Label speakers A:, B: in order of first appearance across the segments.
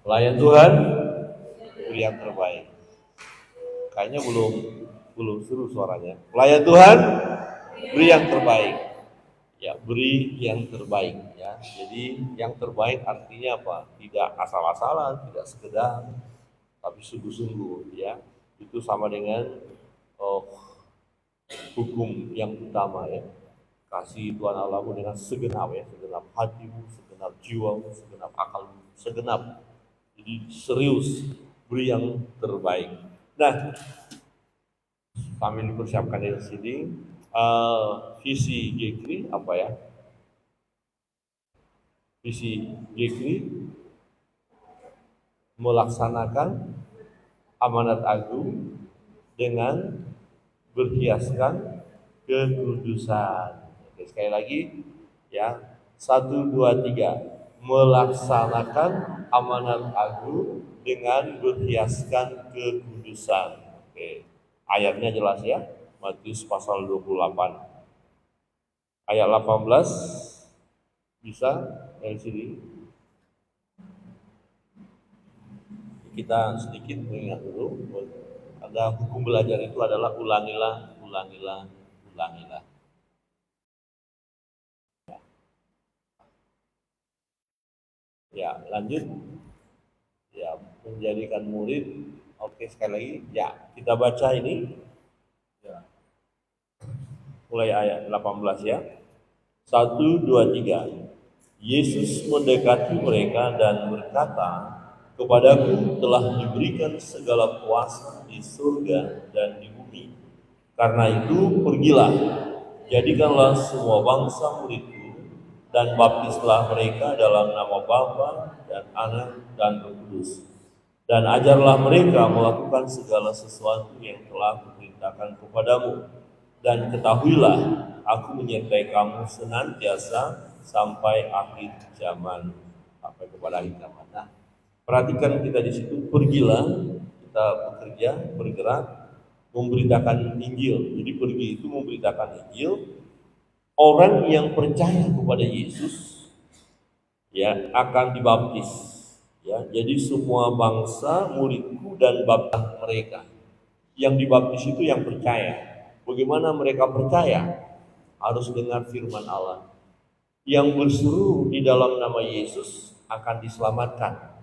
A: Pelayan Tuhan, beri yang terbaik. Kayaknya belum seru suaranya. Pelayan Tuhan, beri yang terbaik. Ya, beri yang terbaik ya. Jadi yang terbaik artinya apa? Tidak asal-asalan, tidak sekedar, tapi sungguh-sungguh ya. Itu sama dengan oh, hukum yang utama ya. Kasih Tuhan Allahmu dengan segenap ya, segenap hatimu, segenap jiwamu, segenap akalmu, segenap. Jadi serius, beri yang terbaik. Nah, kami dipersiapkan dari sini. Visi GKRI apa ya? Visi GKRI melaksanakan amanat agung dengan berhiaskan kekudusan. Oke, sekali lagi ya, 1, 2, 3, melaksanakan amanat agung dengan berhiaskan kekudusan. Oke, ayatnya jelas ya, Matius pasal 28 ayat 18, bisa dari sini kita sedikit mengingat dulu. Ada hukum belajar itu adalah ulangilah, ulangilah, ulangilah. Ya, lanjut. Ya, menjadikan murid. Oke, sekali lagi. Ya, kita baca ini. Ya, mulai ayat 18 ya. 1, 2, 3. Yesus mendekati mereka dan berkata, "Kepadaku telah diberikan segala kuasa di surga dan di bumi. Karena itu pergilah, jadikanlah semua bangsa muridku, dan baptislah mereka dalam nama Bapa dan Anak dan Roh Kudus. Dan ajarlah mereka melakukan segala sesuatu yang telah kuperintahkan kepadamu. Dan ketahuilah, aku menyertai kamu senantiasa sampai akhir zaman, sampai kepada akhir zaman." Nah, perhatikan kita di situ, pergilah, kita bekerja, bergerak, memberitakan Injil. Jadi pergi itu memberitakan Injil. Orang yang percaya kepada Yesus ya akan dibaptis. Ya, jadi semua bangsa muridku dan baptis mereka. Yang dibaptis itu yang percaya. Bagaimana mereka percaya? Harus dengar firman Allah. Yang berseru di dalam nama Yesus akan diselamatkan.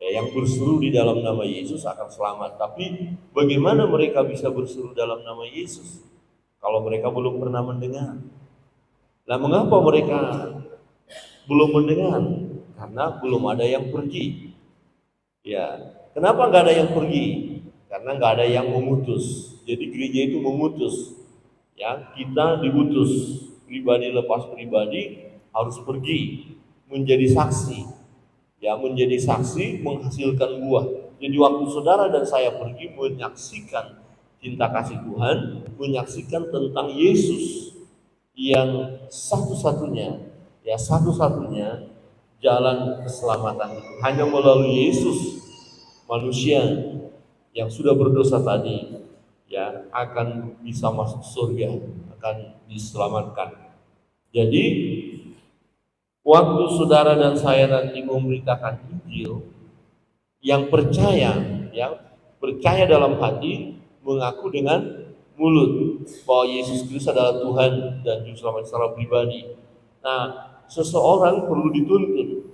A: Ya, yang berseru di dalam nama Yesus akan selamat. Tapi bagaimana mereka bisa berseru dalam nama Yesus kalau mereka belum pernah mendengar? Nah, mengapa mereka belum mendengar? Karena belum ada yang pergi. Ya, kenapa nggak ada yang pergi? Karena nggak ada yang memutus. Jadi gereja itu memutus. Ya, kita diutus, pribadi lepas pribadi harus pergi menjadi saksi. Ya, menjadi saksi menghasilkan buah. Jadi waktu saudara dan saya pergi menyaksikan cinta kasih Tuhan, menyaksikan tentang Yesus yang satu-satunya, ya satu-satunya jalan keselamatan itu hanya melalui Yesus, manusia yang sudah berdosa tadi ya akan bisa masuk surga, akan diselamatkan. Jadi waktu saudara dan saya nanti memberitakan Injil, yang percaya dalam hati, mengaku dengan mulut bahwa Yesus Kristus adalah Tuhan dan Juru Selamat secara pribadi. Nah, seseorang perlu dituntun.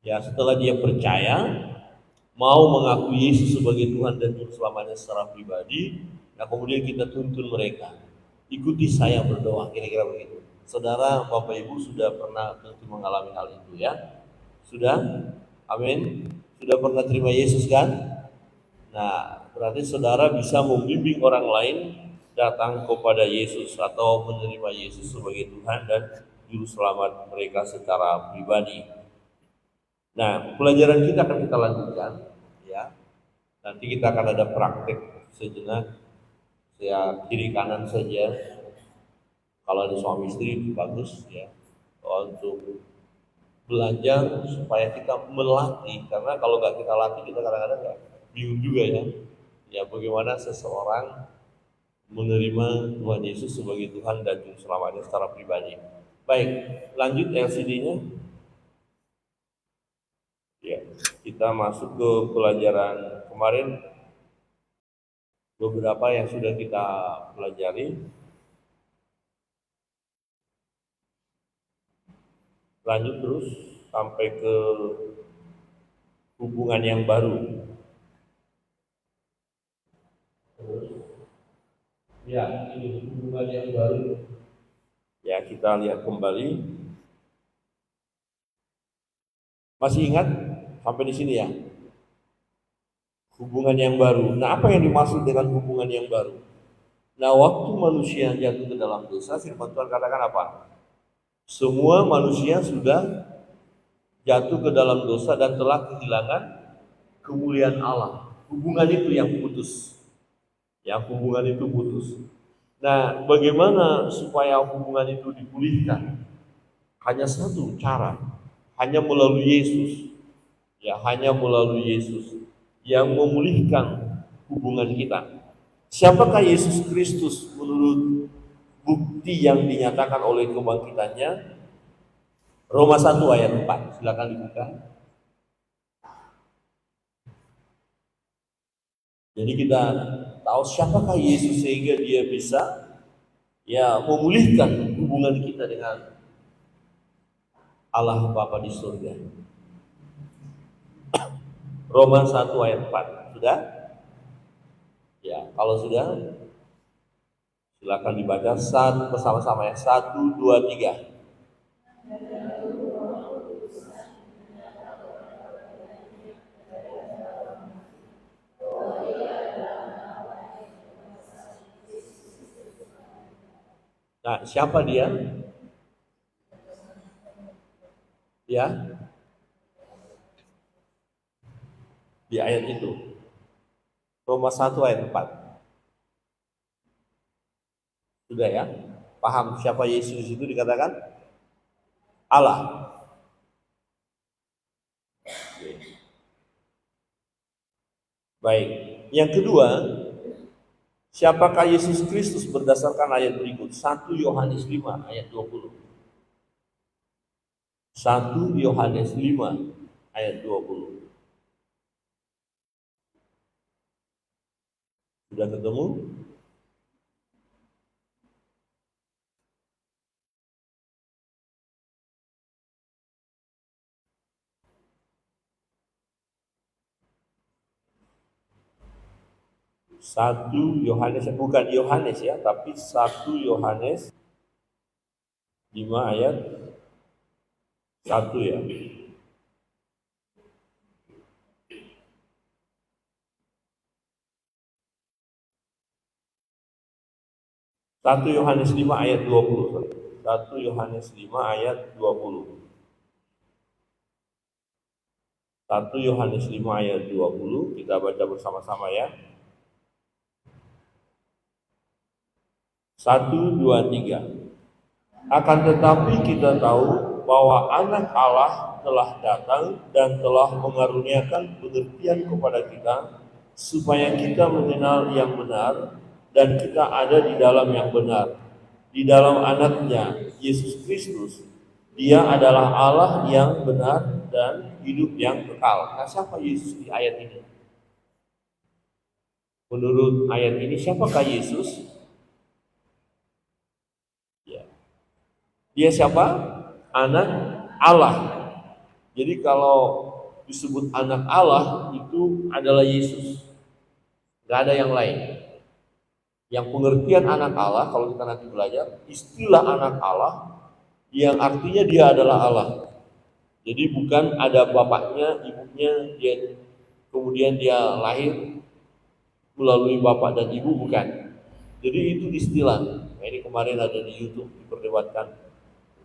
A: Ya, setelah dia percaya, mau mengakui Yesus sebagai Tuhan dan Juru Selamatnya secara pribadi, nah kemudian kita tuntun mereka. Ikuti saya berdoa, kira-kira begitu. Saudara, Bapak Ibu sudah pernah tentu mengalami hal itu ya? Sudah? Amin. Sudah pernah terima Yesus kan? Nah, berarti saudara bisa membimbing orang lain datang kepada Yesus atau menerima Yesus sebagai Tuhan dan Juru Selamat mereka secara pribadi. Nah, pelajaran kita akan kita lanjutkan ya. Nanti kita akan ada praktek sejenak. Saya kiri kanan saja. Kalau ada suami istri bagus ya. Untuk belajar supaya kita melatih, karena kalau nggak kita latih kita kadang-kadang nggak bingung juga ya. Ya bagaimana seseorang menerima Tuhan Yesus sebagai Tuhan dan Juru Selamatnya secara pribadi. Baik, lanjut LCD-nya. Ya, kita masuk ke pelajaran kemarin, beberapa yang sudah kita pelajari. Lanjut terus sampai ke hubungan yang baru. Ya, ini hubungan yang baru. Ya, kita lihat kembali. Masih ingat sampai di sini ya? Hubungan yang baru. Nah, apa yang dimaksud dengan hubungan yang baru? Nah, waktu manusia jatuh ke dalam dosa, firman Tuhan katakan apa? Semua manusia sudah jatuh ke dalam dosa dan telah kehilangan kemuliaan Allah. Hubungan itu yang putus. Yang hubungan itu putus. Nah, bagaimana supaya hubungan itu dipulihkan? Hanya satu cara, hanya melalui Yesus. Ya, hanya melalui Yesus yang memulihkan hubungan kita. Siapakah Yesus Kristus menurut bukti yang dinyatakan oleh kebangkitannya? Roma 1 ayat 4, silakan dibuka. Jadi kita tahu siapakah Yesus sehingga dia bisa ya memulihkan hubungan kita dengan Allah Bapa di surga. Roma 1 ayat 4, sudah? Ya, kalau sudah silakan dibaca satu bersama-sama ya. 1, 2, 3. Nah, siapa dia? Ya, di ayat itu. Roma 1 ayat 4. Sudah ya? Paham siapa Yesus itu dikatakan? Allah. Baik. Yang kedua, siapakah Yesus Kristus berdasarkan ayat berikut? 1 Yohanes 5 ayat 20. 1 Yohanes 5 ayat 20. Sudah ketemu? Satu Yohanes, bukan Yohanes ya, tapi 1 Yohanes 5 ayat 1 ya. 1 Yohanes 5 ayat 20. 1 Yohanes 5 ayat 20. 1 Yohanes 5 ayat 20, kita baca bersama-sama ya. 1, 2, 3. Akan tetapi kita tahu bahwa anak Allah telah datang dan telah mengaruniakan pengertian kepada kita supaya kita mengenal yang benar dan kita ada di dalam yang benar, di dalam anaknya Yesus Kristus. Dia adalah Allah yang benar dan hidup yang kekal. Nah, siapa Yesus di ayat ini? Menurut ayat ini siapakah Yesus? Ya. Dia siapa? Anak Allah. Jadi kalau disebut anak Allah itu adalah Yesus. Gak ada yang lain. Yang pengertian anak Allah, kalau kita nanti belajar, istilah anak Allah yang artinya dia adalah Allah. Jadi bukan ada bapaknya, ibunya, kemudian dia lahir melalui bapak dan ibu, bukan. Jadi itu istilah. Nah, ini kemarin ada di YouTube diperdebatkan.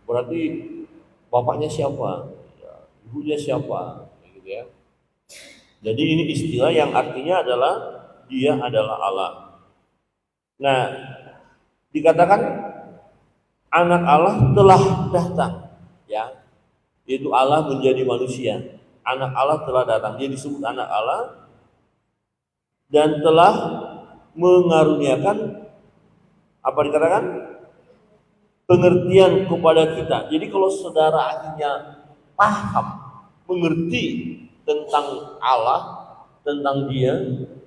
A: Berarti bapaknya siapa? Ya, ibunya siapa? Gitu ya. Jadi ini istilah yang artinya adalah dia adalah Allah. Nah, dikatakan anak Allah telah datang, ya, yaitu Allah menjadi manusia. Anak Allah telah datang, dia disebut anak Allah dan telah mengaruniakan apa dikatakan? Pengertian kepada kita. Jadi kalau saudara akhirnya paham, mengerti tentang Allah, tentang Dia,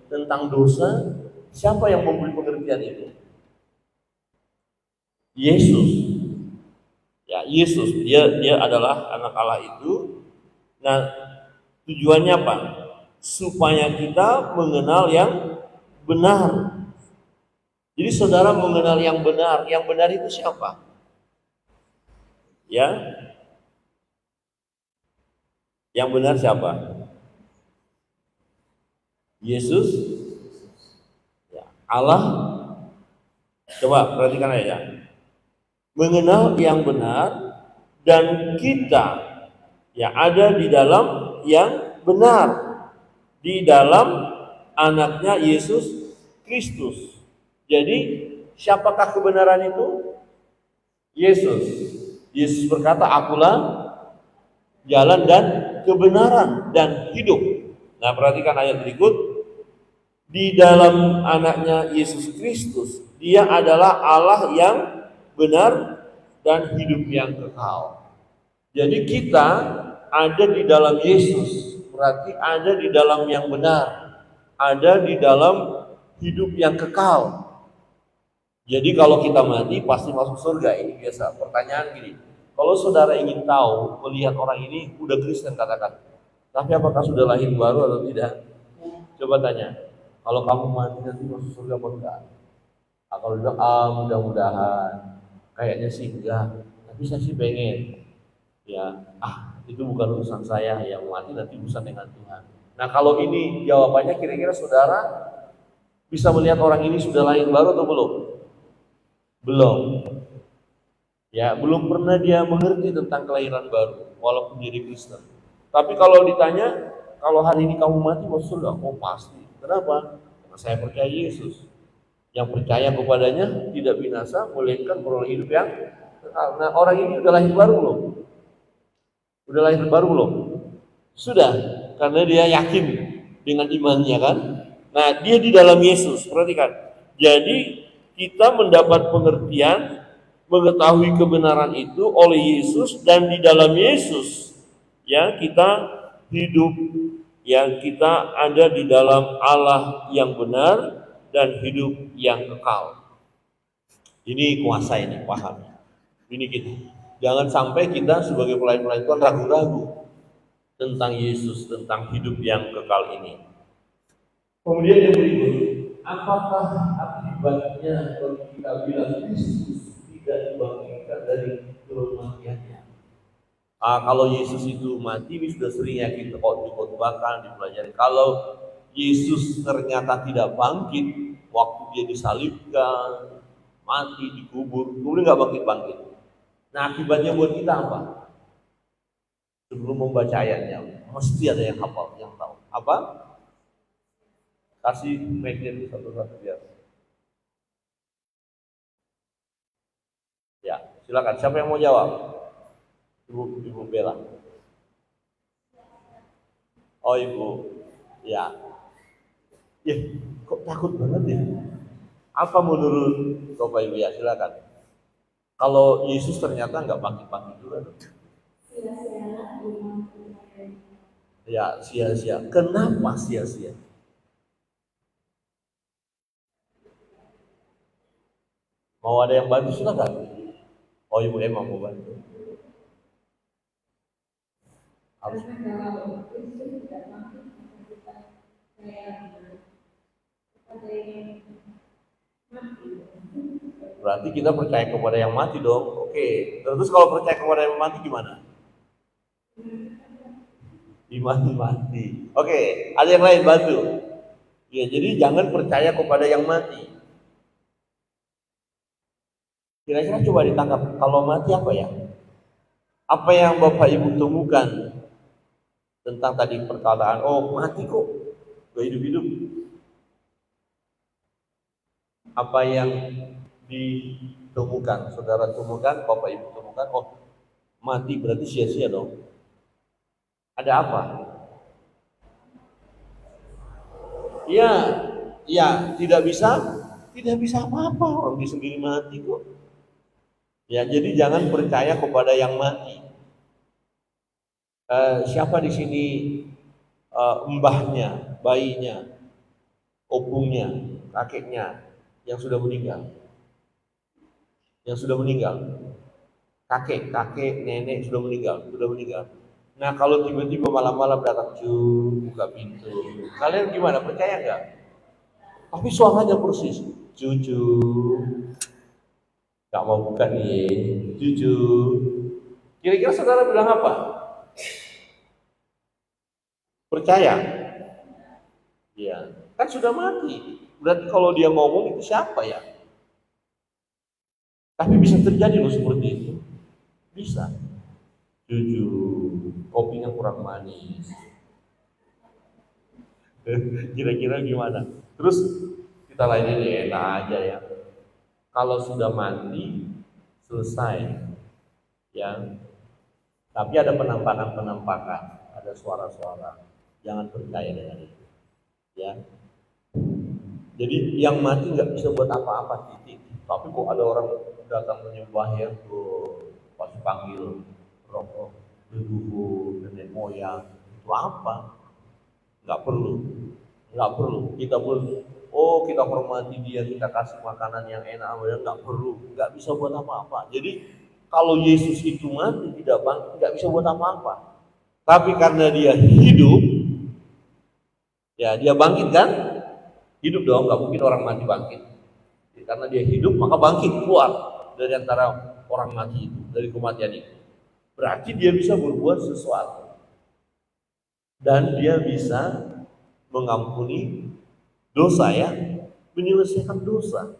A: tentang dosa, siapa yang memberi pengertian itu? Yesus. Ya, Yesus, dia adalah anak Allah itu. Nah, tujuannya apa? Supaya kita mengenal yang benar. Jadi saudara mengenal yang benar. Yang benar itu siapa? Ya, yang benar siapa? Yesus, ya, Allah. Coba perhatikan aja. Mengenal yang benar dan kita ya ada di dalam yang benar, di dalam anaknya Yesus Kristus. Jadi siapakah kebenaran itu? Yesus. Yesus berkata, akulah jalan dan kebenaran dan hidup. Nah, perhatikan ayat berikut. Di dalam anaknya Yesus Kristus, Dia adalah Allah yang benar dan hidup yang kekal. Jadi kita ada di dalam Yesus, berarti ada di dalam yang benar, ada di dalam hidup yang kekal. Jadi kalau kita mati pasti masuk surga, ini biasa. Pertanyaan gini, kalau saudara ingin tahu, melihat orang ini udah Kristen katakan, tapi apakah sudah lahir baru atau tidak? Coba tanya, kalau kamu mati nanti masuk surga apa enggak? Nah, kalau bilang, mudah-mudahan, kayaknya sih enggak, tapi saya sih pengen. Ya, itu bukan urusan saya, yang mati nanti urusan dengan Tuhan. Nah, kalau ini jawabannya, kira-kira saudara bisa melihat orang ini sudah lahir baru atau belum? Belum. Ya, belum pernah dia mengerti tentang kelahiran baru, walaupun jadi Kristen. Tapi kalau ditanya, kalau hari ini kamu mati masuk surga, oh pasti. Kenapa? Karena saya percaya Yesus. Yang percaya kepadanya tidak binasa, melainkan beroleh hidup yang kekal. Nah, orang ini udah lahir baru belum? Udah lahir baru belum? Sudah, karena dia yakin dengan imannya kan. Nah, dia di dalam Yesus, perhatikan. Jadi kita mendapat pengertian, mengetahui kebenaran itu oleh Yesus, dan di dalam Yesus ya kita hidup, ya kita ada di dalam Allah yang benar dan hidup yang kekal. Ini kuasa, ini paham. Ini kita. Jangan sampai kita sebagai pelayan-pelayan Tuhan ragu-ragu tentang Yesus, tentang hidup yang kekal ini. Kemudian yang berikut, apakah akibatnya bagi kita bila Kristus tidak dibangkitkan dari kematiannya? Kalau Yesus itu mati, ini sudah sering ya kita dikotbahkan, dipelajari. Kalau Yesus ternyata tidak bangkit waktu dia disalibkan, mati, dikubur, kemudian nggak bangkit-bangkit. Nah, akibatnya buat kita apa? Sebelum membaca ayatnya, mesti ada yang hafal, yang tahu. Apa? Kasih mic-nya satu-satu biar. Ya, silakan. Siapa yang mau jawab? Ibu Bella. Oh, Ibu. Ya. Ya, kok takut banget ya? Apa menurut Bapak Ibu ya? Silakan. Kalau Yesus ternyata nggak bangkit-bangkit juga. Ya, sia-sia. Kenapa sia-sia? Mau ada yang bantu silakan. Oh, Ibu Emma mau bantu. Harus. Berarti kita percaya kepada yang mati dong. Oke. Terus kalau percaya kepada yang mati gimana? Iman mati. Oke. Ada yang lain bantu. Ya, jadi jangan percaya kepada yang mati. Kira-kira coba ditangkap. Kalau mati apa ya? Apa yang Bapak Ibu temukan tentang tadi perkataan, oh mati kok, gak hidup-hidup. Apa yang ditemukan, saudara temukan, Bapak Ibu temukan, oh mati berarti sia-sia dong. Ada apa? Ya, tidak bisa apa-apa, orang dia sendiri mati kok. Ya, jadi jangan percaya kepada yang mati. Siapa di sini mbahnya, bayinya, opungnya, kakeknya yang sudah meninggal, kakek, nenek sudah meninggal. Nah kalau tiba-tiba malam-malam datang buka pintu, kalian gimana? Percaya nggak? Tapi suaranya persis, cucu, nggak mau buka nih, cucu. Kira-kira saudara bilang apa? Percaya? Iya, kan sudah mati. Berarti kalau dia ngomong itu siapa ya? Tapi bisa terjadi loh seperti itu. Bisa. Jujur, kopinya kurang manis. Kira-kira gimana? Terus kita lain ini enak aja ya. Kalau sudah mati, selesai. Ya. Tapi ada penampakan-penampakan, ada suara-suara. Jangan percaya dengan itu. Ya. Jadi yang mati nggak bisa buat apa-apa, titik. Tapi kok ada orang datang menyembah ya, tuh pasti panggil roh leluhur, nenek moyang, itu apa? Nggak perlu. Kita pun, oh kita hormati dia, kita kasih makanan yang enak, nggak perlu, nggak bisa buat apa-apa. Jadi kalau Yesus itu mati tidak bangkit, nggak bisa buat apa-apa. Tapi karena dia hidup, ya dia bangkit kan? Hidup dong, nggak mungkin orang mati bangkit. Jadi, karena dia hidup maka bangkit keluar dari antara orang mati itu, dari kematian itu. Berarti dia bisa berbuat sesuatu dan dia bisa mengampuni dosa ya, menyelesaikan dosa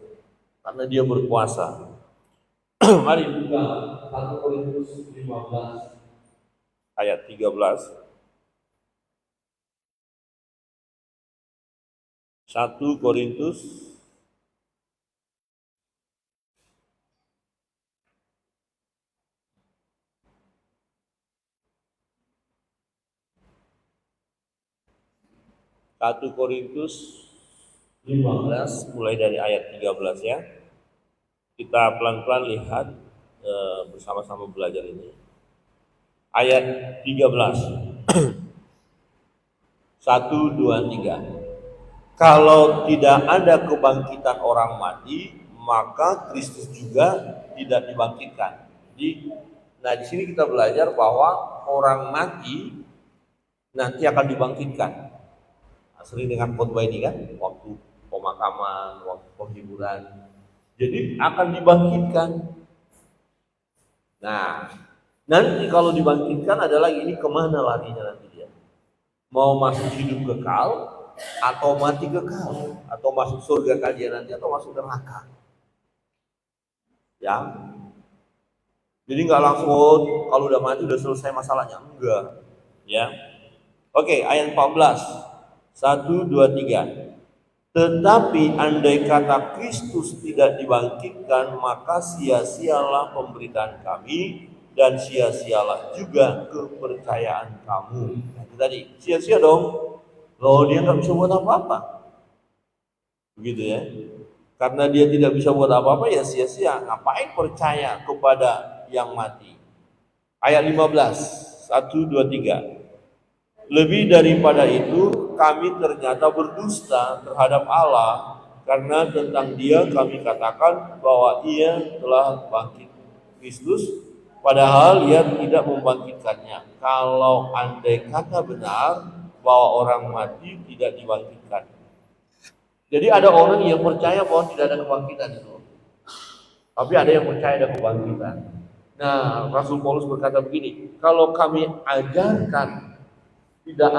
A: karena dia berkuasa. Mari buka 1 Korintus 15 ayat 13. 1 Korintus 1 Korintus 15 mulai dari ayat 13 ya. Kita pelan-pelan lihat bersama-sama belajar ini. Ayat 13. 1, 2, 3. Kalau tidak ada kebangkitan orang mati, maka Kristus juga tidak dibangkitkan. Jadi, nah di sini kita belajar bahwa orang mati nanti akan dibangkitkan. Sering dengan khotbah ini kan, waktu pemakaman, waktu penghiburan. Jadi akan dibangkitkan. Nah, nanti kalau dibangkitkan adalah ini kemana larinya nanti dia? Mau masuk hidup kekal, atau mati kekal, atau masuk surga kajian nanti, atau masuk neraka. Ya, jadi nggak langsung kalau udah mati udah selesai masalahnya, enggak. Ya, oke, ayat 14. 1, 2, 3. Tetapi andai kata Kristus tidak dibangkitkan, maka sia-sialah pemberitaan kami dan sia-sialah juga kepercayaan kamu. Nah, itu tadi, sia-sia dong. Loh, dia nggak bisa buat apa-apa. Begitu ya. Karena dia tidak bisa buat apa-apa ya sia-sia. Ngapain percaya kepada yang mati? Ayat 15. 1, 2, 3. Lebih daripada itu, kami ternyata berdusta terhadap Allah, karena tentang dia kami katakan bahwa ia telah bangkit Kristus, padahal ia tidak membangkitkannya. Kalau andai kata benar bahwa orang mati tidak dibangkitkan. Jadi ada orang yang percaya bahwa tidak ada kebangkitan itu. Tapi ada yang percaya ada kebangkitan. Nah, Rasul Paulus berkata begini, kalau kami ajarkan tidak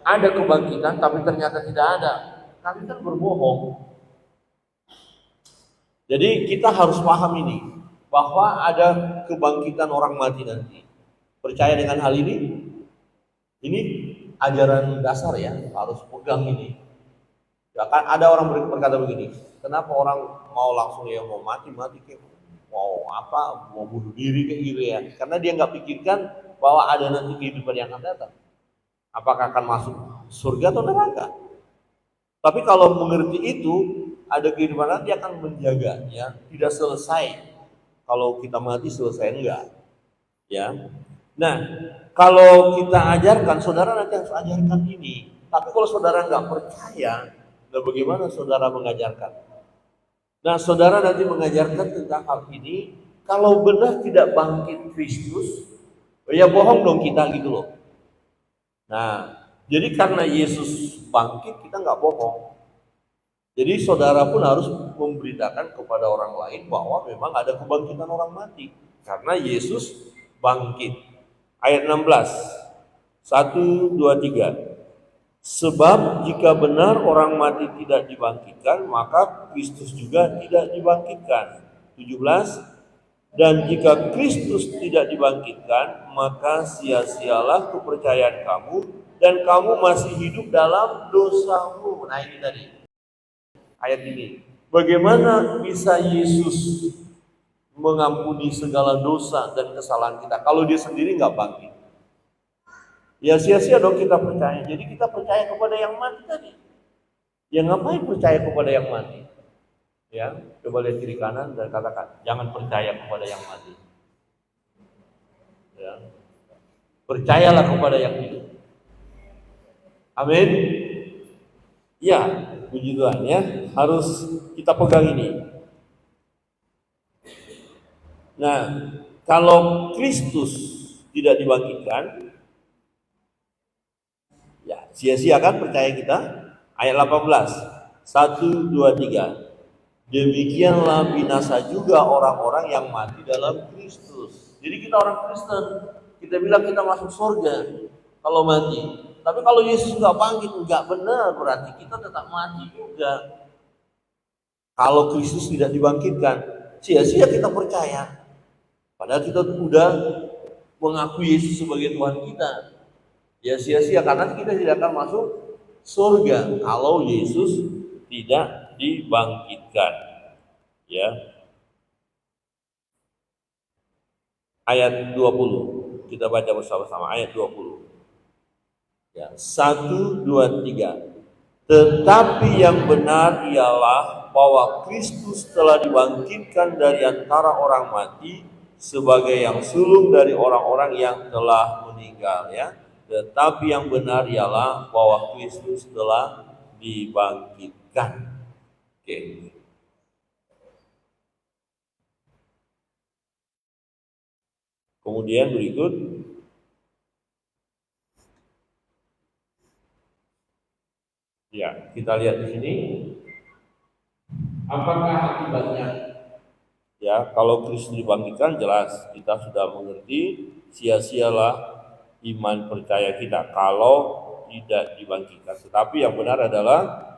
A: ada kebangkitan tapi ternyata tidak ada, kami kan berbohong. Jadi kita harus paham ini, bahwa ada kebangkitan orang mati nanti. Percaya dengan hal ini? Ini ajaran dasar ya, harus pegang ini. Ya kan ada orang berkata begini, kenapa orang mau langsung ya mau mati kayak mau apa, mau bunuh diri kayak gitu ya? Karena dia nggak pikirkan bahwa ada nanti kehidupan yang akan datang. Apakah akan masuk surga atau neraka? Tapi kalau mengerti itu, ada kehidupan nanti akan menjaga, ya, tidak selesai. Kalau kita mati selesai enggak, ya. Nah, kalau kita ajarkan, saudara nanti harus ajarkan ini. Tapi kalau saudara nggak percaya, nah bagaimana saudara mengajarkan? Nah, saudara nanti mengajarkan tentang hal ini. Kalau benar tidak bangkit Kristus, ya bohong dong kita gitu loh. Nah, jadi karena Yesus bangkit, kita nggak bohong. Jadi saudara pun harus memberitakan kepada orang lain bahwa memang ada kebangkitan orang mati. Karena Yesus bangkit. Ayat 16. 1, 2, 3. Sebab jika benar orang mati tidak dibangkitkan, maka Kristus juga tidak dibangkitkan. 17. Dan jika Kristus tidak dibangkitkan, maka sia-sialah kepercayaan kamu dan kamu masih hidup dalam dosamu. Nah ini tadi, ayat ini. Bagaimana bisa Yesus mengampuni segala dosa dan kesalahan kita kalau dia sendiri nggak bangkit? Ya sia-sia dong kita percaya. Jadi kita percaya kepada yang mati tadi. Ya ngapain percaya kepada yang mati? Ya, coba lihat kiri kanan dan katakan, jangan percaya kepada yang mati. Ya. Percayalah kepada yang hidup. Amin. Ya, puji Tuhan ya. Harus kita pegang ini. Nah, kalau Kristus tidak dibangkitkan, ya sia-sia kan percaya kita. Ayat 18. 1, 2, 3. Demikianlah binasa juga orang-orang yang mati dalam Kristus. Jadi kita orang Kristen, kita bilang kita masuk surga kalau mati. Tapi kalau Yesus nggak bangkit, nggak benar, berarti kita tetap mati juga. Kalau Kristus tidak dibangkitkan, sia-sia kita percaya. Padahal kita sudah mengakui Yesus sebagai Tuhan kita. Ya sia-sia karena kita tidak akan masuk surga kalau Yesus tidak dibangkitkan. Ya. Ayat 20. Kita baca bersama-sama ayat 20. Ya, 1, 2, 3. Tetapi yang benar ialah bahwa Kristus telah dibangkitkan dari antara orang mati sebagai yang sulung dari orang-orang yang telah meninggal ya. Tetapi yang benar ialah bahwa Kristus telah dibangkitkan. Oke. Kemudian berikut ya, kita lihat di sini apakah akibatnya? Ya, kalau Kristus dibangkitkan jelas kita sudah mengerti, sia-sialah iman percaya kita kalau tidak dibangkitkan. Tetapi yang benar adalah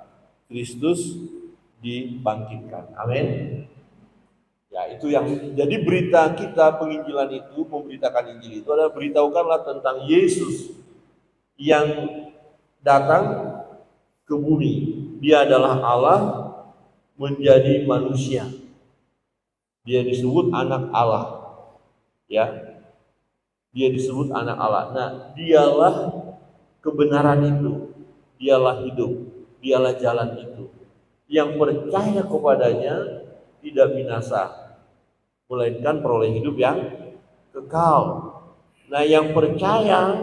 A: Kristus dibangkitkan. Amin. Ya, itu yang jadi berita kita penginjilan itu, memberitakan Injil itu adalah beritahukanlah tentang Yesus yang datang ke bumi. Dia adalah Allah menjadi manusia. Dia disebut anak Allah. Ya. Dia disebut anak Allah. Nah, dialah kebenaran itu. Dialah hidup. Dialah jalan itu. Yang percaya kepadanya tidak binasa, melainkan peroleh hidup yang kekal. Nah, yang percaya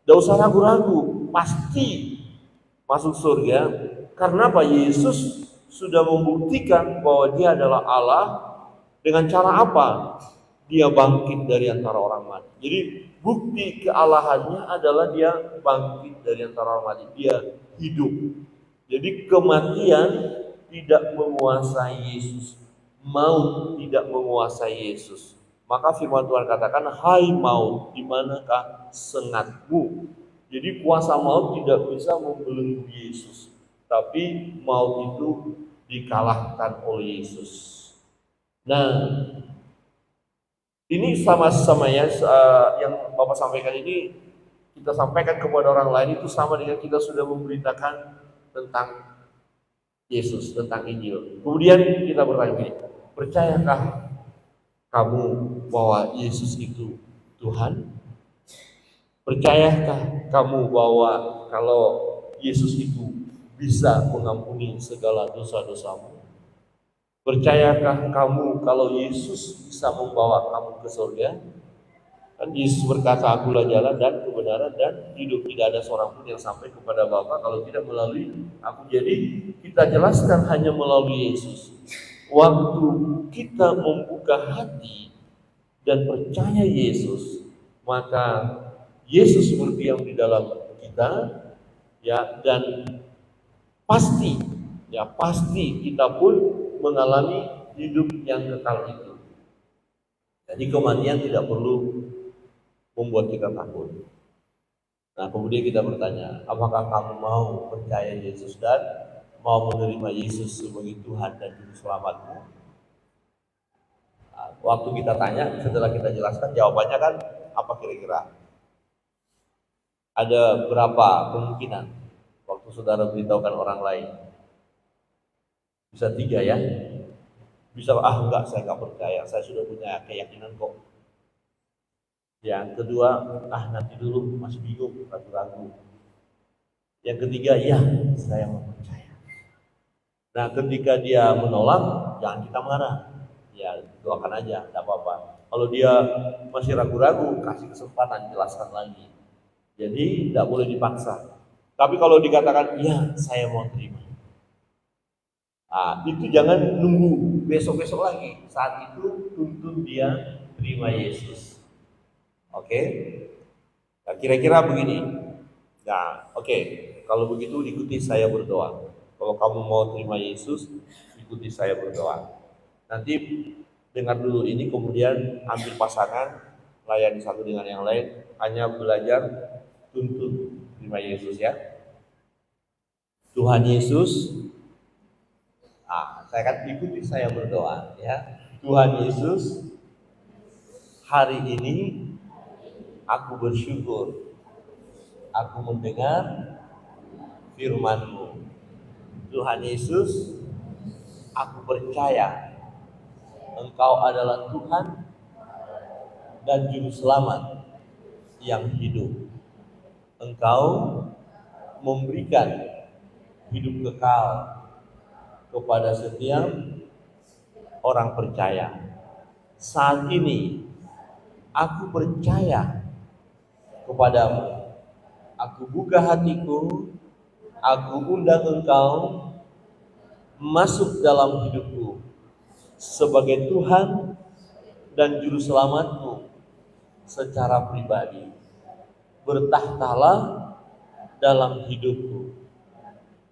A: tidak usah ragu-ragu, pasti masuk surga. Karena apa? Yesus sudah membuktikan bahwa dia adalah Allah. Dengan cara apa? Dia bangkit dari antara orang mati. Jadi bukti kealahannya adalah dia bangkit dari antara orang mati. Dia hidup. Jadi kematian tidak menguasai Yesus. Maut tidak menguasai Yesus. Maka firman Tuhan katakan, hai maut, di manakah sengatmu? Jadi kuasa maut tidak bisa membelenggu Yesus. Tapi maut itu dikalahkan oleh Yesus. Nah, ini sama-sama ya, yang Bapak sampaikan ini kita sampaikan kepada orang lain itu sama dengan kita sudah memberitakan tentang Yesus, tentang Injil. Kemudian kita bertanya, percayakah kamu bahwa Yesus itu Tuhan? Percayakah kamu bahwa kalau Yesus itu bisa mengampuni segala dosa-dosamu? Percayakah kamu kalau Yesus bisa membawa kamu ke surga? Kan Yesus berkata, akulah jalan dan kebenaran dan hidup. Tidak ada seorang pun yang sampai kepada Bapa kalau tidak melalui aku. Jadi kita jelaskan hanya melalui Yesus. Waktu kita membuka hati dan percaya Yesus, maka Yesus berdiam di dalam kita, ya, dan pasti, ya pasti kita pun mengalami hidup yang kekal itu. Jadi kematian tidak perlu membuat kita takut. Nah, kemudian kita bertanya, apakah kamu mau percaya Yesus dan mau menerima Yesus sebagai Tuhan dan Juru Selamatmu? Nah, waktu kita tanya, setelah kita jelaskan jawabannya kan apa kira-kira? Ada berapa kemungkinan waktu saudara beritahukan orang lain? Bisa 3 ya? Bisa, enggak, saya enggak percaya, saya sudah punya keyakinan kok. Yang kedua, nanti dulu, masih bingung, ragu-ragu. Yang ketiga, ya, saya mau percaya. Nah, ketika dia menolak, jangan kita marah. Ya, doakan aja, tidak apa-apa. Kalau dia masih ragu-ragu, kasih kesempatan, jelaskan lagi. Jadi, tidak boleh dipaksa. Tapi kalau dikatakan, ya, saya mau terima. Itu jangan nunggu besok-besok lagi. Saat itu, tuntun dia terima Yesus. Oke? Nah, kira-kira begini. Nah, oke. Kalau begitu, ikuti saya berdoa. Kalau kamu mau terima Yesus, ikuti saya berdoa. Nanti dengar dulu ini, kemudian ambil pasangan, layani satu dengan yang lain, hanya belajar tuntun terima Yesus ya. Tuhan Yesus, saya akan ikuti saya berdoa ya. Tuhan Yesus, hari ini aku bersyukur, aku mendengar firman-Mu. Tuhan Yesus, aku percaya Engkau adalah Tuhan dan Juru Selamat yang hidup. Engkau memberikan hidup kekal kepada setiap orang percaya. Saat ini aku percaya kepadamu. Aku buka hatiku, aku undang Engkau masuk dalam hidupku sebagai Tuhan dan Juru Selamatku secara pribadi. Bertahtalah dalam hidupku.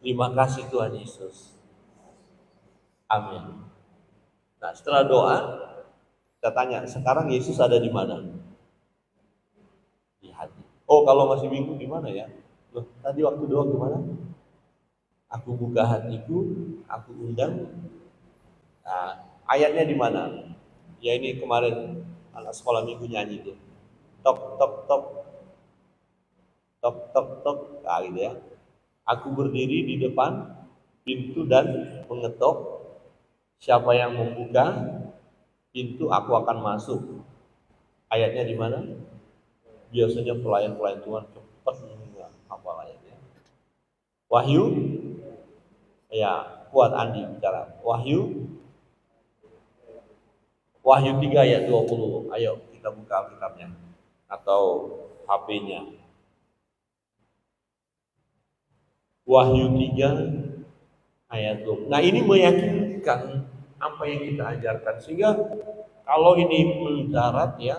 A: Terima kasih Tuhan Yesus. Amin. Nah, setelah doa, kita tanya, sekarang Yesus ada di mana? Di hati. Oh, kalau masih bingung di mana ya? Loh, tadi waktu doa gimana? Aku buka hatiku, aku undang. Nah, ayatnya di mana? Ya ini kemarin anak sekolah minggu nyanyi itu. Tok tok tok. Tok tok tok. Nah, gitu ya. Aku berdiri di depan pintu dan mengetok. Siapa yang membuka pintu, aku akan masuk. Ayatnya di mana? Biasanya pelayan-pelayan Tuhan cepat hafal ayatnya. Wahyu, ya kuat Andi bicara. Wahyu 3 ayat 20. Ayo kita buka Alkitabnya atau HP-nya. Wahyu 3 ayat 20. Nah, ini meyakinkan apa yang kita ajarkan, sehingga kalau ini mendarat ya,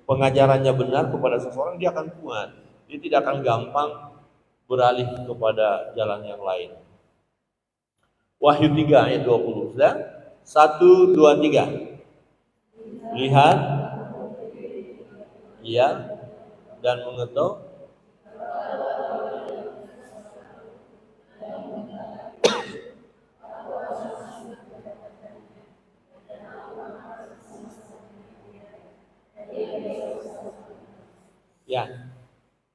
A: pengajarannya benar kepada seseorang, dia akan kuat. Dia tidak akan gampang beralih kepada jalan yang lain. Wahyu 3 ayat 20. Sudah? 1, 2, 3. Lihat, ya, dan mengetok. Ya,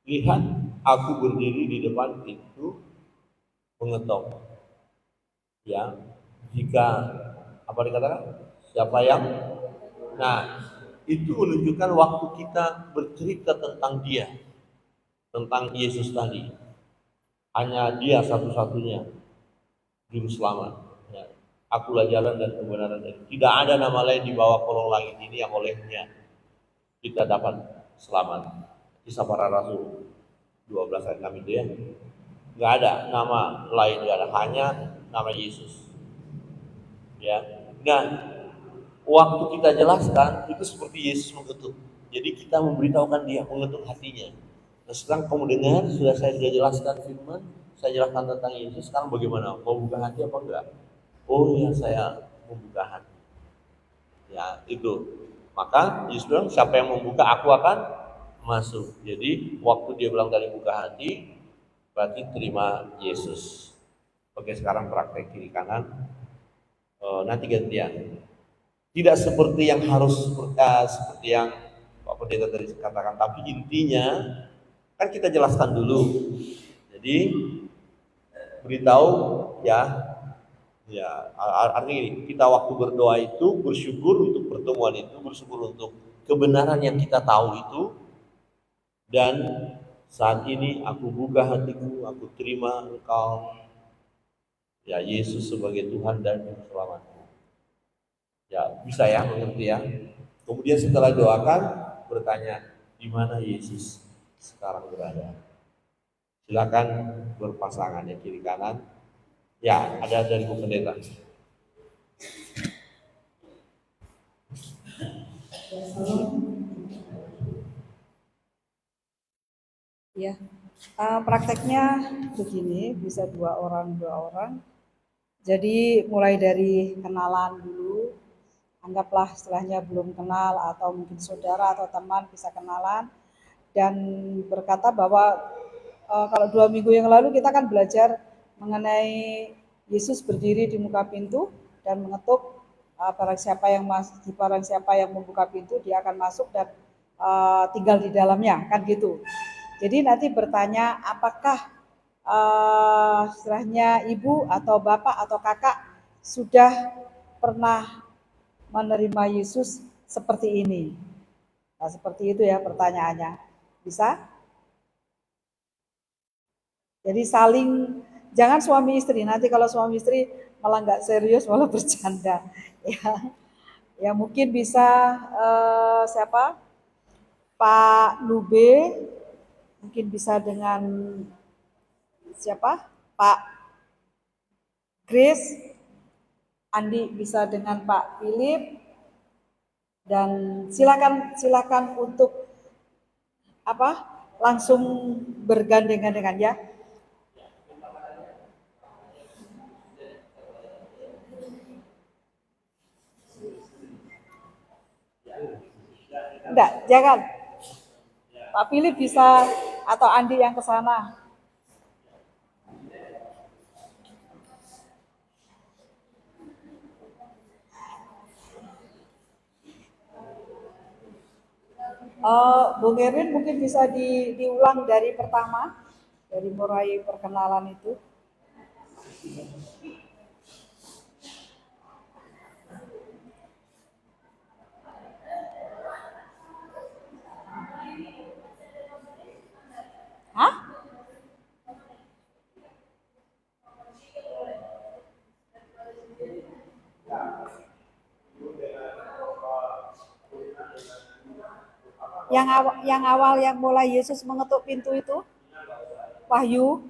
A: lihat, aku berdiri di depan pintu mengetok. Ya, jika apa dikatakan? Siapa yang? Nah, itu menunjukkan waktu kita bercerita tentang Dia, tentang Yesus tadi. Hanya Dia satu-satunya Juru Selamat. Ya. Akulah jalan dan kebenaran. Tidak ada nama lain di bawah kolong langit ini yang olehnya kita dapat selamat. Kisah para Rasul 12 ayat 6 itu ya. Nggak ada nama lain, nggak ada, hanya nama Yesus. Ya, nah waktu kita jelaskan itu seperti Yesus mengetuk. Jadi kita memberitahukan dia, mengetuk hatinya. Nah sekarang kamu dengar, sudah jelaskan firman, saya jelaskan tentang Yesus. Sekarang bagaimana? Mau buka hati apa enggak? Oh ya, saya membuka hati. Ya itu. Maka Yesus bilang, siapa yang membuka, aku akan masuk. Jadi waktu dia bilang dari buka hati, berarti terima Yesus. Oke, sekarang praktek kiri kanan. Nanti gantian. Tidak seperti yang harus seperti yang Pak Pendeta tadi katakan, tapi intinya kan kita jelaskan dulu. Jadi beritahu ya, ya artinya ini, kita waktu berdoa itu bersyukur untuk pertemuan itu, bersyukur untuk kebenaran yang kita tahu itu, dan saat ini aku buka hatiku, aku terima Engkau ya Yesus sebagai Tuhan dan Juru Selamatku. Ya bisa ya, mengerti ya. Kemudian setelah doakan bertanya, di mana Yesus sekarang berada? Silakan berpasangan ya, kiri kanan. Ya, ada dari Bu Pendeta.
B: Ya, prakteknya begini, bisa dua orang. Jadi mulai dari kenalan dulu, anggaplah istilahnya belum kenal atau mungkin saudara atau teman bisa kenalan dan berkata bahwa kalau 2 minggu yang lalu kita kan belajar mengenai Yesus berdiri di muka pintu dan mengetuk, barang siapa yang membuka pintu dia akan masuk dan tinggal di dalamnya, kan gitu. Jadi nanti bertanya apakah istilahnya ibu atau bapak atau kakak sudah pernah menerima Yesus seperti ini. Nah, seperti itu ya pertanyaannya. Bisa? Jadi saling, jangan suami istri. Nanti kalau suami istri malah nggak serius, malah bercanda. Ya, ya mungkin bisa siapa? Pak Lube, mungkin bisa dengan siapa? Pak Grace, Andi bisa dengan Pak Philip, dan silakan untuk apa? Langsung bergandengan dengan ya. Enggak, jangan. Pak Philip bisa atau Andi yang ke sana. Bung Erwin mungkin bisa diulang dari pertama, dari mulai perkenalan itu. Hah? Yang awal yang mulai Yesus mengetuk pintu itu, Wahyu.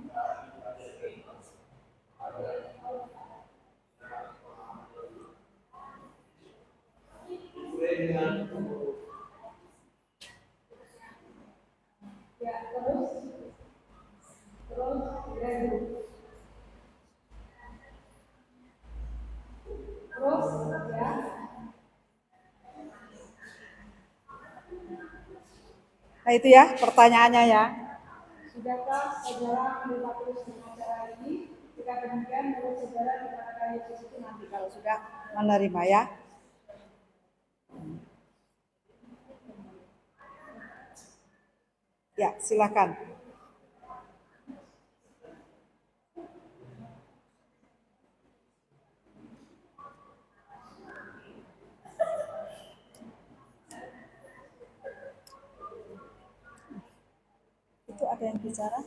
B: Nah itu ya pertanyaannya ya. Sudahkah saudara menerima terus dengan cara ini? Jika demikian, menurut saudara di manakah Yesus itu nanti kalau sudah menerima ya? Ya, silakan. Itu ada yang bicara?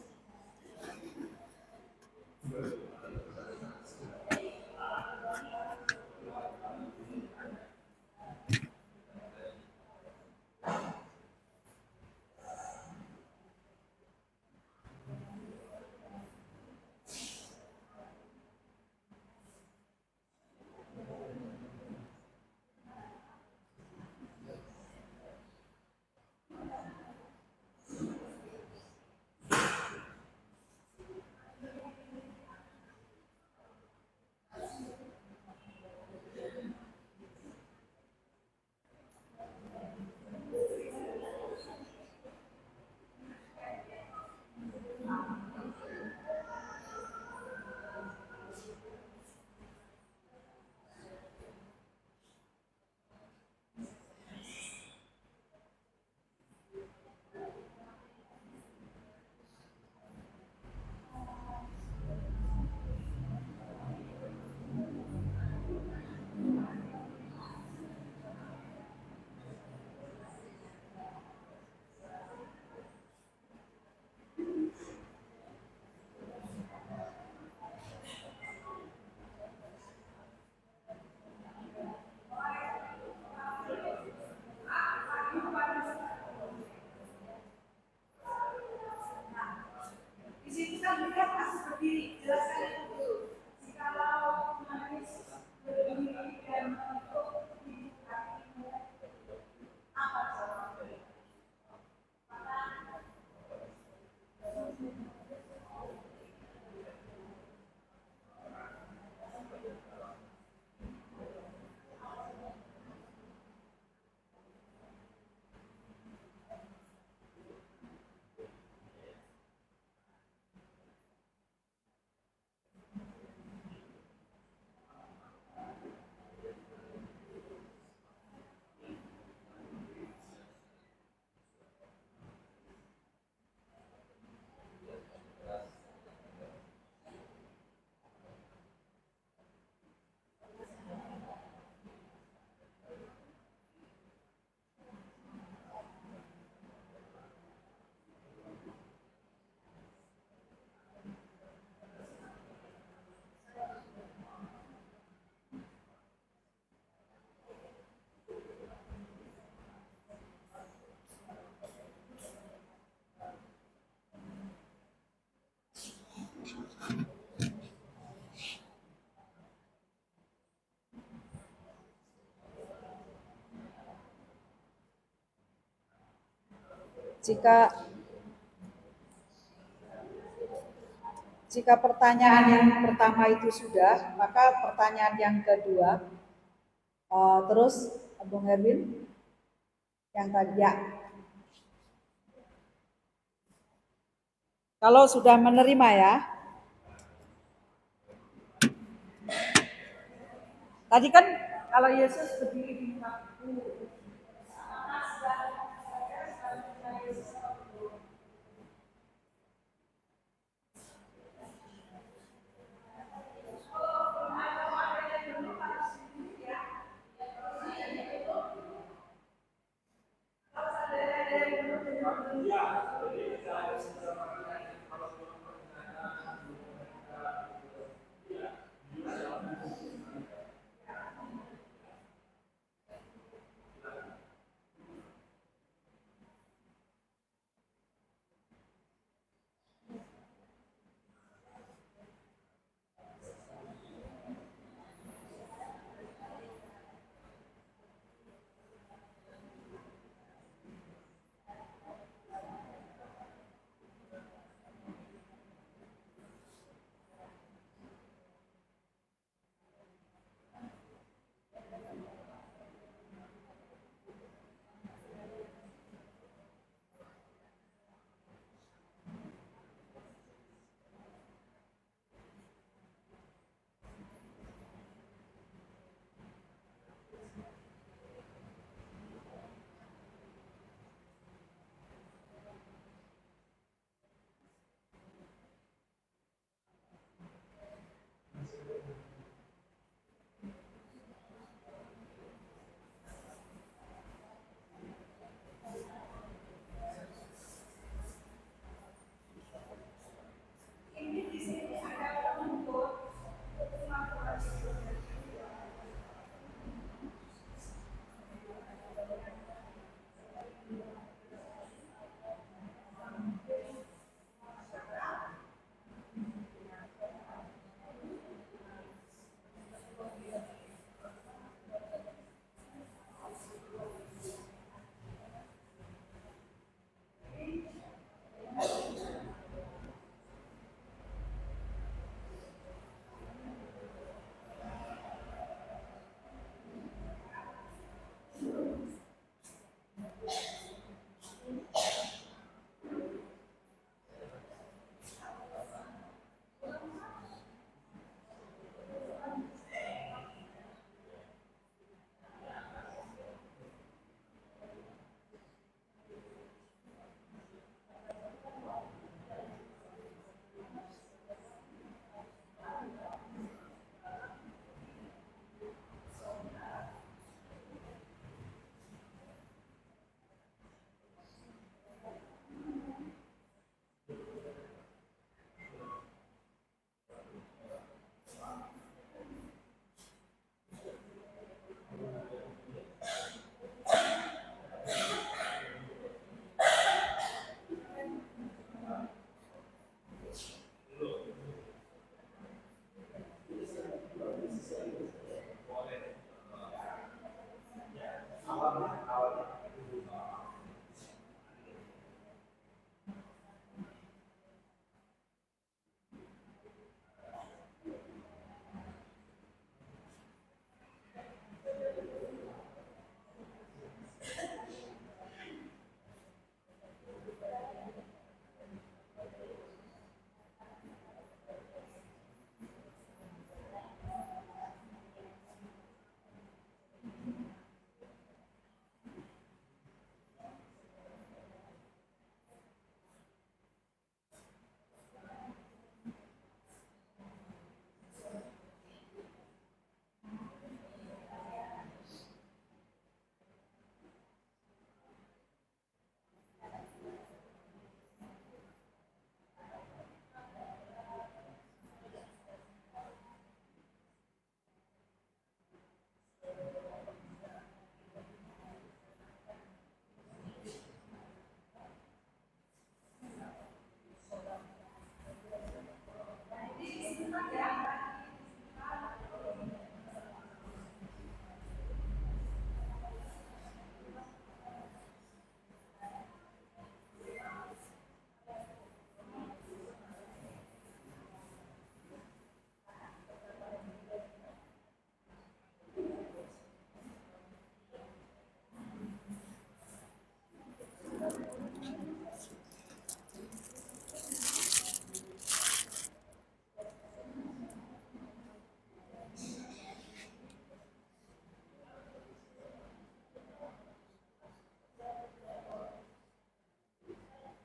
B: Jika jika pertanyaan yang pertama itu sudah, maka pertanyaan yang kedua, terus Bung Erwin, yang tadi ya. Kalau sudah menerima ya. Tadi kan kalau Yesus berdiri di mukaku,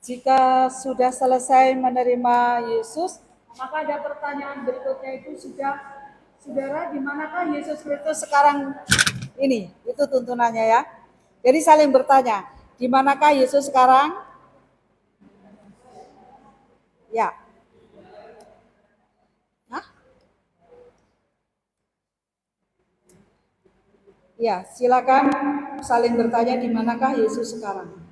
B: Jika sudah selesai menerima Yesus, maka ada pertanyaan berikutnya itu saudara, di manakah Yesus Kristus sekarang ini? Itu tuntunannya ya. Jadi saling bertanya, di manakah Yesus sekarang? Ya. Hah? Ya, silakan saling bertanya di manakah Yesus sekarang.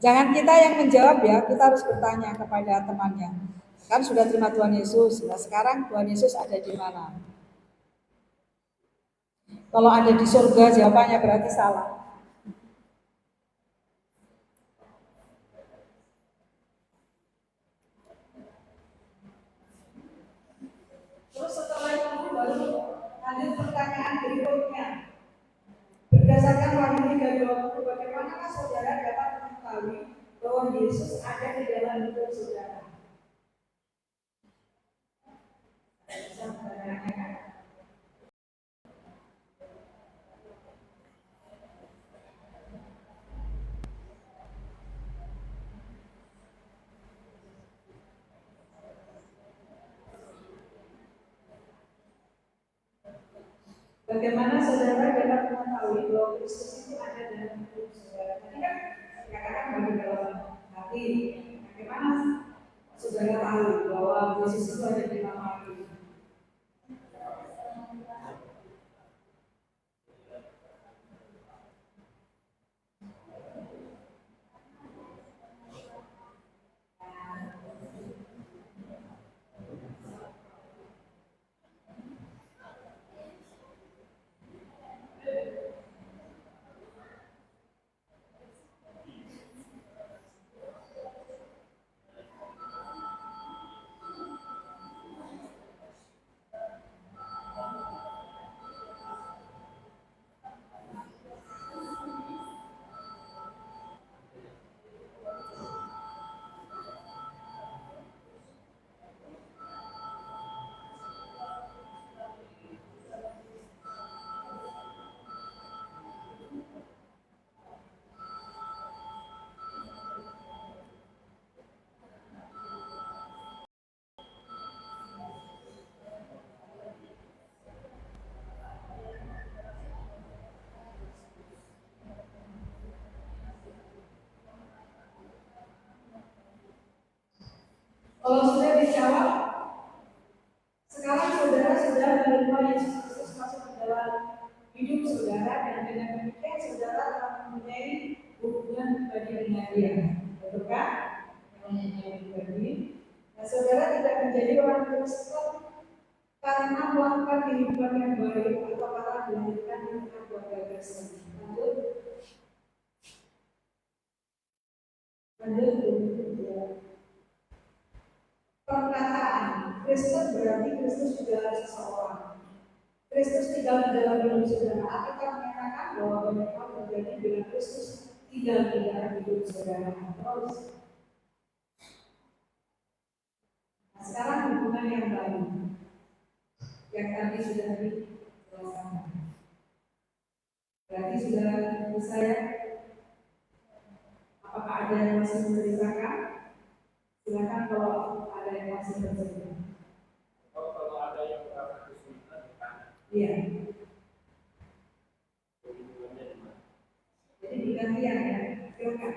B: Jangan kita yang menjawab ya, kita harus bertanya kepada temannya. Kan sudah terima Tuhan Yesus, nah sekarang Tuhan Yesus ada di mana? Kalau ada di surga jawabannya berarti salah. Terus setelah itu baru lanjut pertanyaan berikutnya. Berdasarkan wahyu 3:20, bagaimana saudara dapat mengetahui bahwa Yesus ada di dalam hidup saudara? Bagaimana saudara dapat mengetahui bahwa Kristus itu ada dalam hidup saudara? Tadi kan dikatakan bagi dalam hati. Bagaimana saudara tahu bahwa Yesus itu ada di dalam hati? Kalau sudah dijawab, sekarang saudara sudah menerima Yesus Kristus masuk ke dalam hidup saudara dan dengan demikian saudara telah mempunyai hubungan pribadi dengan Dia, betul kan? Mempunyai pribadi. Nah, saudara tidak menjadi orang Kristen karena melakukan kehidupan yang baik atau karena dilahirkan di tengah keluarga Kristen. Lanjut. Perkataan Kristus berarti Kristus juga seseorang. Kristus tinggal di dalam hidup saudara. Kita menyatakan bahwa banyak hal terjadi bila Kristus tinggal di dalam hidup saudara. Terus, nah sekarang hubungan yang baru, yang tadi sudah dijelaskan. Berarti sudah bisa ya? Apakah ada yang masih menceritakan? Silakan kalau ada yang masih bercerita. Kalau ada yang berkata kesulitan, iya. Jadi digantian ya, silakan.